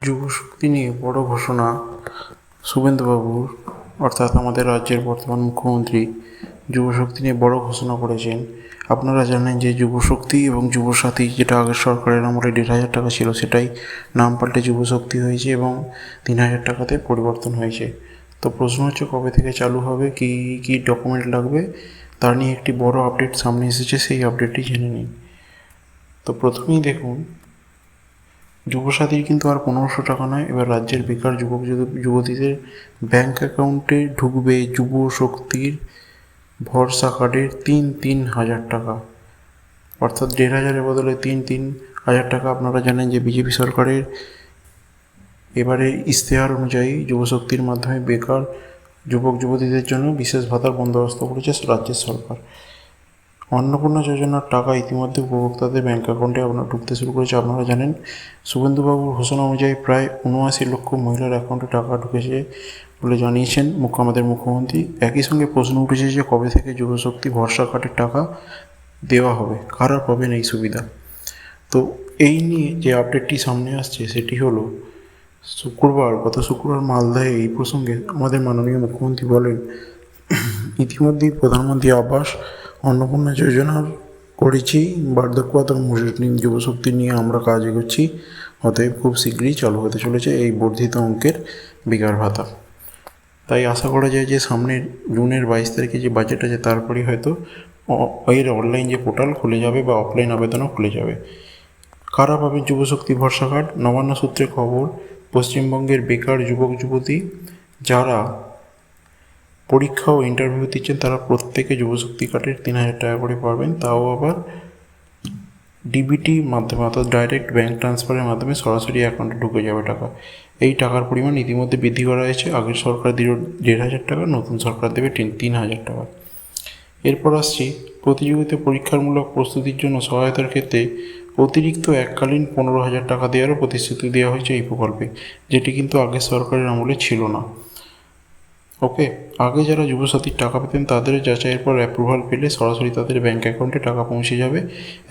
যুবশক্তি নিয়ে বড় ঘোষণা শুভেন্দুবাবুর, অর্থাৎ আমাদের রাজ্যের বর্তমান মুখ্যমন্ত্রী যুবশক্তি নিয়ে বড় ঘোষণা করেছেন। আপনারা জানেন যে যুবশক্তি এবং যুবসাথী, যেটা আগের সরকারের আমলে 1,500 টাকা ছিল, সেটাই নাম পাল্টে যুবশক্তি হয়েছে এবং 3,000 টাকাতে পরিবর্তন হয়েছে। তো প্রশ্ন হচ্ছে কবে থেকে চালু হবে, কী কী ডকুমেন্ট লাগবে, তার নিয়ে একটি বড় আপডেট সামনে এসেছে। সেই আপডেটটি জেনে নিন। তো প্রথমেই দেখুন, যুবসাথীর কিন্তু আর 1500 টাকা নয়, এবার রাজ্যের বেকার যুবক যুবতীদের ব্যাঙ্ক অ্যাকাউন্টে ঢুকবে যুবশক্তির ভরসা কার্ডের 3,000 টাকা, অর্থাৎ 1,500-এর বদলে 3,000 টাকা। আপনারা জানেন যে বিজেপি সরকারের এবারে ইশতেহার অনুযায়ী যুবশক্তির মাধ্যমে বেকার যুবক যুবতীদের জন্য বিশেষ ভাতার বন্দোবস্ত করেছে রাজ্যের সরকার। অন্নপূর্ণা যোজনার টাকা ইতিমধ্যে উপভোক্তাদের ব্যাঙ্ক অ্যাকাউন্টে ঢুকতে শুরু করেছে। আপনারা জানেন শুভেন্দুবাবুর ঘোষণা অনুযায়ী প্রায় 79 লক্ষ মহিলার অ্যাকাউন্টে টাকা ঢুকেছে বলে জানিয়েছেন আমাদের মুখ্যমন্ত্রী। একই সঙ্গে প্রশ্ন উঠেছে যে কবে থেকে যুবশক্তি ভরসা কার্ডের টাকা দেওয়া হবে, কারা পাবেন এই সুবিধা। তো এই নিয়ে যে আপডেটটি সামনে আসছে সেটি হলো গত শুক্রবার মালদায় এই প্রসঙ্গে আমাদের মাননীয় মুখ্যমন্ত্রী বলেন, ইতিমধ্যেই প্রধানমন্ত্রী আবাস অন্নপূর্ণা যোজনার করেছি, বার্ধক্য ভাতা মুসলিম যুবশক্তি নিয়ে আমরা কাজ এগোচ্ছি, অতএব খুব শীঘ্রই চালু হতে চলেছে এই বর্ধিত অঙ্কের বেকার ভাতা। তাই আশা করা যায় যে সামনের জুনের 22 তারিখে যে বাজেট আছে তারপরেই হয়তো এর অনলাইন যে পোর্টাল খুলে যাবে বা অফলাইন আবেদনও খুলে যাবে। কারা পাবেন যুবশক্তি ভরসা কার্ড? নবান্ন সূত্রে খবর, পশ্চিমবঙ্গের বেকার যুবক যুবতী যারা পরীক্ষা ও ইন্টারভিউ দিচ্ছেন তারা প্রত্যেকে যুবশক্তি কার্ডের 3,000 টাকা করে পাবেন, তাও আবার ডিবিটি মাধ্যমে, অর্থাৎ ডাইরেক্ট ব্যাঙ্ক ট্রান্সফারের মাধ্যমে সরাসরি অ্যাকাউন্টে ঢুকে যাবে টাকা। এই টাকার পরিমাণ ইতিমধ্যে বৃদ্ধি করা হয়েছে। আগের সরকার দিল 1,500 টাকা, নতুন সরকার দেবে 3,000 টাকা। এরপর আসছি প্রতিযোগিতা পরীক্ষামূলক প্রস্তুতির জন্য সহায়তার ক্ষেত্রে অতিরিক্ত এককালীন 15,000 টাকা দেওয়ারও প্রতিশ্রুতি দেওয়া হয়েছে এই প্রকল্পে, যেটি কিন্তু আগের সরকারের আমলে ছিল না। ওকে, আগে যারা যুবসাথীর টাকা পেতেন তাদের যাচাইয়ের পর অ্যাপ্রুভাল পেলে সরাসরি তাদের ব্যাঙ্ক অ্যাকাউন্টে টাকা পৌঁছে যাবে।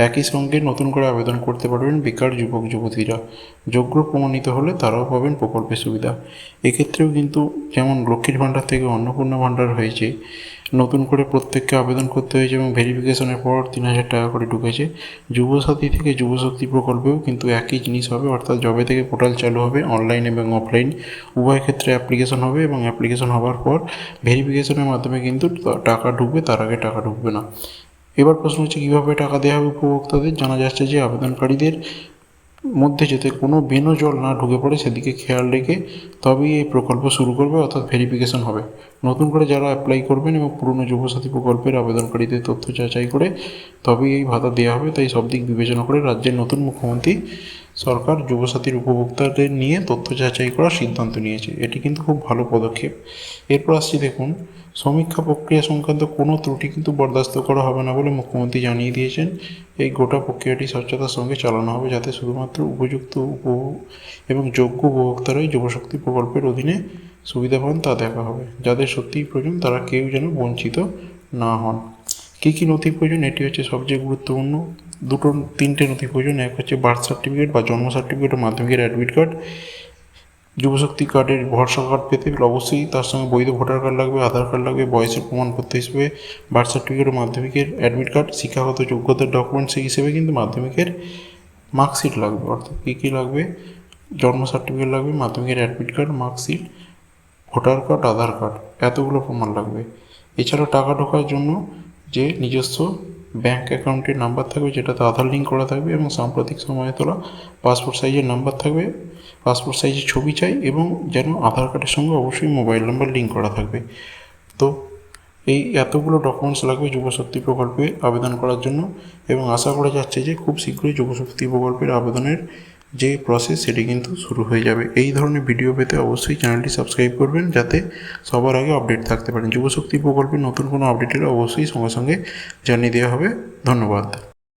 একই সঙ্গে নতুন করে আবেদন করতে পারবেন বেকার যুবক যুবতীরা। যোগ্য প্রমাণিত হলে তারাও পাবেন প্রকল্পের সুবিধা। এক্ষেত্রেও কিন্তু যেমন লক্ষ্মীর ভাণ্ডার থেকে অন্নপূর্ণা ভাণ্ডার হয়েছে, নতুন করে প্রত্যেককে আবেদন করতে হয়েছে এবং ভেরিফিকেশনের পর 3,000 টাকা করে ঢুকেছে। যুবসাথী থেকে যুবশক্তি প্রকল্পেও কিন্তু একই জিনিস হবে, অর্থাৎ যবে থেকে পোর্টাল চালু হবে অনলাইন এবং অফলাইন উভয় ক্ষেত্রে অ্যাপ্লিকেশন হবে এবং অ্যাপ্লিকেশন হওয়ার পর ভেরিফিকেশনের মাধ্যমে কিন্তু টাকা ঢুকবে, তার আগে টাকা ঢুকবে না। এবার প্রশ্ন হচ্ছে কীভাবে টাকা দেওয়া হবে উপভোক্তাদের। জানা যাচ্ছে যে আবেদনকারীদের মধ্যে যাতে কোনো বেনো জল না ঢুকে পড়ে সেদিকে খেয়াল রেখে তবেই এই প্রকল্প শুরু করবে, অর্থাৎ ভেরিফিকেশন হবে। নতুন করে যারা অ্যাপ্লাই করবেন এবং পুরনো যুবসাথী প্রকল্পের আবেদনকারীদের তথ্য যাচাই করে তবেই এই ভাতা দেওয়া হবে। তাই সব দিক বিবেচনা করে রাজ্যের নতুন মুখ্যমন্ত্রী সরকার যুবসাথীর উপভোক্তাদের নিয়ে তথ্য যাচাই করার সিদ্ধান্ত নিয়েছে। এটি কিন্তু খুব ভালো পদক্ষেপ। এরপর আসছি দেখুন, সমীক্ষা প্রক্রিয়া সংক্রান্ত কোনো ত্রুটি কিন্তু বরদাস্ত করা হবে না বলে মুখ্যমন্ত্রী জানিয়ে দিয়েছেন। এই গোটা প্রক্রিয়াটি স্বচ্ছতার সঙ্গে চালানো হবে, যাতে শুধুমাত্র উপযুক্ত এবং যোগ্য উপভোক্তারাই যুবশক্তি প্রকল্পের অধীনে সুবিধা পান তা দেখা হবে। যাদের সত্যিই প্রয়োজন তারা কেউ যেন বঞ্চিত না হন। কী কী নথি প্রয়োজন? এটি হচ্ছে সবচেয়ে গুরুত্বপূর্ণ। তিনটে নথি প্রয়োজন। এক হচ্ছে বার্থ সার্টিফিকেট বা জন্ম সার্টিফিকেট ও মাধ্যমিকের অ্যাডমিট কার্ড। যুবশক্তি কার্ডের ভরসা কার্ড পেতে অবশ্যই তার সঙ্গে বৈধ ভোটার কার্ড লাগবে, আধার কার্ড লাগবে, বয়সের প্রমাণপত্র হিসেবে বার্থ সার্টিফিকেট ও মাধ্যমিকের অ্যাডমিট কার্ড, শিক্ষাগত যোগ্যতার ডকুমেন্টস হিসেবে কিন্তু মাধ্যমিকের মার্কশিট লাগবে। অর্থাৎ কী কী লাগবে? জন্ম সার্টিফিকেট লাগবে, মাধ্যমিকের admit card, marksheet, voter card, Aadhaar card, এতগুলো প্রমাণ লাগবে। এছাড়া টাকা ঢোকার জন্য যে নিজস্ব ব্যাঙ্ক অ্যাকাউন্টের নাম্বার থাকবে, যেটাতে আধার লিঙ্ক করা থাকবে, এবং সাম্প্রতিক সময়ে তোলা পাসপোর্ট সাইজের নাম্বার থাকবে, পাসপোর্ট সাইজের ছবি চাই, এবং যেন আধার কার্ডের সঙ্গে অবশ্যই মোবাইল নাম্বার লিঙ্ক করা থাকবে। তো এই এতগুলো ডকুমেন্টস লাগবে যুবশক্তি প্রকল্পে আবেদন করার জন্য, এবং আশা করা যাচ্ছে যে খুব শীঘ্রই যুবশক্তি প্রকল্পের আবেদনের যে প্রসেস সেটি কিন্তু শুরু হয়ে যাবে। এই ধরনের ভিডিও পেতে অবশ্যই চ্যানেলটি সাবস্ক্রাইব করবেন, যাতে সবার আগে আপডেট থাকতে পারেন। যুবশক্তি প্রকল্পের নতুন কোনো আপডেটের অবশ্যই সঙ্গে সঙ্গে জানিয়ে দেওয়া হবে। ধন্যবাদ।